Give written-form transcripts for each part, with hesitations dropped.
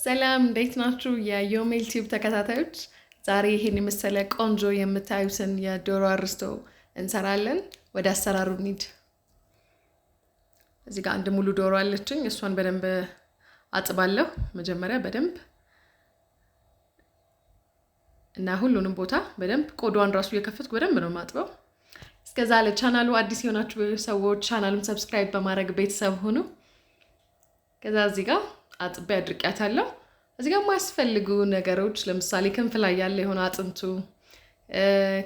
ሰላም እንዴት ናችሁ? የዮሜል ቲዩብ ተከታታዮች፣ ዛሬ ይሄን የመሰለ ቆንጆ የምታዩትን የዶሮ አርስቶ እንሰራለን። ወደ አሰራሩ እንሂድ። እዚህ ጋር አንድ ሙሉ ዶሮ አለችኝ። እሷን በደንብ አጥባለሁ መጀመሪያ በደንብ እና ሁሉንም ቦታ በደንብ ቆዳዋን ራሱ እየከፈትኩ በደንብ ነው ማጥበው። እስከዛ ለቻናሉ አዲስ የሆናችሁ ሰዎች ቻናሉን ሰብስክራይብ በማድረግ ቤተሰብ ሁኑ። ከዛ እዚህ ጋር አጥቤ አድርቂያታለሁ። እዚህ ጋር የማያስፈልጉ ነገሮች ለምሳሌ ክንፍ ላይ ያለ የሆነ አጥንቱ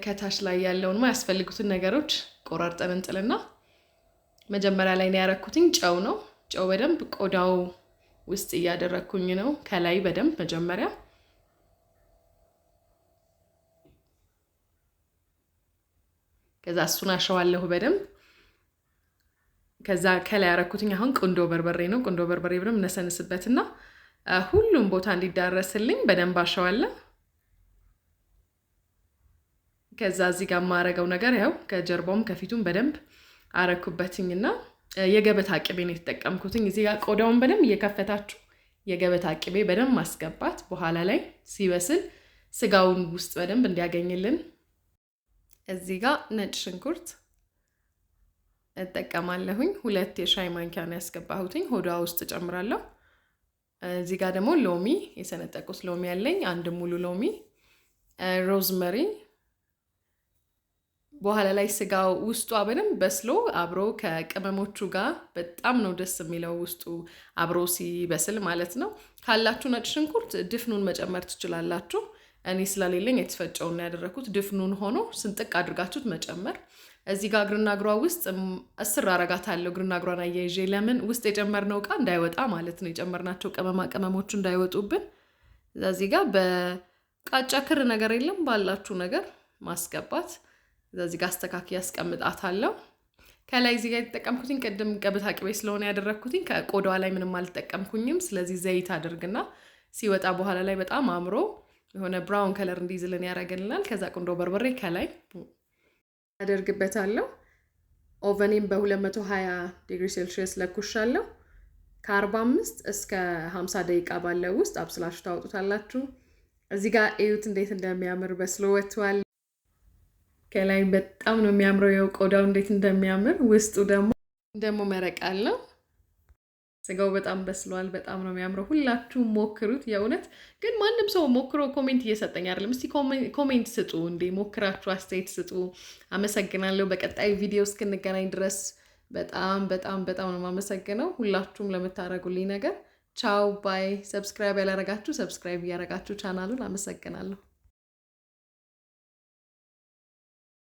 ከታች ላይ ያለውን የማያስፈልጉትን ነገሮች ቆራርጠን እንጥልና መጀመሪያ ላይ ነው ያረኩትኝ ጨው ነው። ጨው በደንብ ቆዳው ውስጥ እያደረኩኝ ነው ከላይ በደንብ መጀመሪያ። ከዛ እሱን አሸዋለሁ በደንብ። ከዛ ከላይ ያረኩትኝ አሁን ቁንዶ በርበሬ ነው። ቁንዶ በርበሬ ብለም ነሰንስበትና ሁሉም ቦታ እንዲዳረስልኝ በደንብ አሸዋለሁ። ከዛ እዚህ ጋር ማረገው ነገር ያው ከጀርባውም ከፊቱም በደንብ አረኩበትኝና የገበታ ቅቤ ነው የተጠቀምኩትኝ። እዚህ ጋር ቆዳውን በደንብ እየከፈታችሁ የገበታ ቅቤ በደንብ ማስገባት በኋላ ላይ ሲበስል ስጋውን ውስጥ በደንብ እንዲያገኝልን። እዚህ ጋር ነጭ ሽንኩርት እጠቀማለሁኝ 2 የሻይ ማንኪያ ነው ያስገባሁትኝ። ሆዷ ውስጥ ጨምራለሁ። እዚህ ጋር ደግሞ ሎሚ የሰነጠቁት ሎሚ ያለኝ 1 ሙሉ ሎሚ፣ ሮዝመሪ። በኋላ ላይ ስጋው ውስጡ በደንብ በስሎ አብሮ ከቅመሞቹ ጋር በጣም ነው ደስ የሚለው ውስጡ አብሮ ሲበስል ማለት ነው። ካላችሁ ነጭ ሽንኩርት ድፍኑን መጨመር ትችላላችሁ። እኔ ስለሌለኝ የተፈጨውን ነው ያደረኩት። ድፍኑን ሆኖ ስንጥቅ አድርጋችሁት መጨመር። እዚህ ጋር ግርና እግሯ ውስጥ እስር አረጋታለሁ። ግርና እግሯን አያይዤ ለምን ውስጥ የጨመርነው ዕቃ እንዳይወጣ ማለት ነው። የጨመርናቸው ቅመሞቹ እንዳይወጡብን። እዚህ ጋር በቃጫ ክር ነገር የለም ባላችሁ ነገር ማስገባት። እዚህ ጋር አስተካክዬ አስቀምጣታለሁ። ከላይ እዚህ ጋር የተጠቀምኩትኝ ቅድም ገበታ ቅቤ ስለሆነ ያደረኩትኝ ከቆዳዋ ላይ ምንም አልተጠቀምኩኝም። ስለዚህ ዘይት አድርግና ሲወጣ በኋላ ላይ በጣም አምሮ የሆነ ብራውን ከለር እንዲይዝልን ያደርግልናል። ከዛ ቁንዶ በርበሬ ከላይ አደርግበታለሁ። ኦቨኔም በ220 ዲግሪ ሴልሺየስ ለኩሻለሁ። ከ45 እስከ 50 ደቂቃ ባለው ውስጥ አብስላችሁ ታወጡታላችሁ። እዚህ ጋር እዩት እንዴት እንደሚያምር በስሎ ወጥቷል። ከላይ በጣም ነው የሚያምረው። የው ቆዳው እንዴት እንደሚያምር፣ ውስጡ ደግሞ መረቅ አለው። ስጋው በጣም በስሏል። በጣም ነው የሚያምረው። ሁላችሁም ሞክሩት። የእውነት ግን ማንም ሰው ሞክሮ ኮሜንት እየሰጠኝ አይደለም። እስቲ ኮሜንት ስጡ እንዴ፣ ሞክራችሁ አስተያየት ስጡ። አመሰግናለሁ። በቀጣይ ቪዲዮ እስክንገናኝ ድረስ በጣም ነው የማመሰግነው ሁላችሁም ለምታደርጉልኝ ነገር። ቻው ባይ። ሰብስክራይብ ያላረጋችሁ ሰብስክራይብ እያረጋችሁ ቻናሉን አመሰግናለሁ።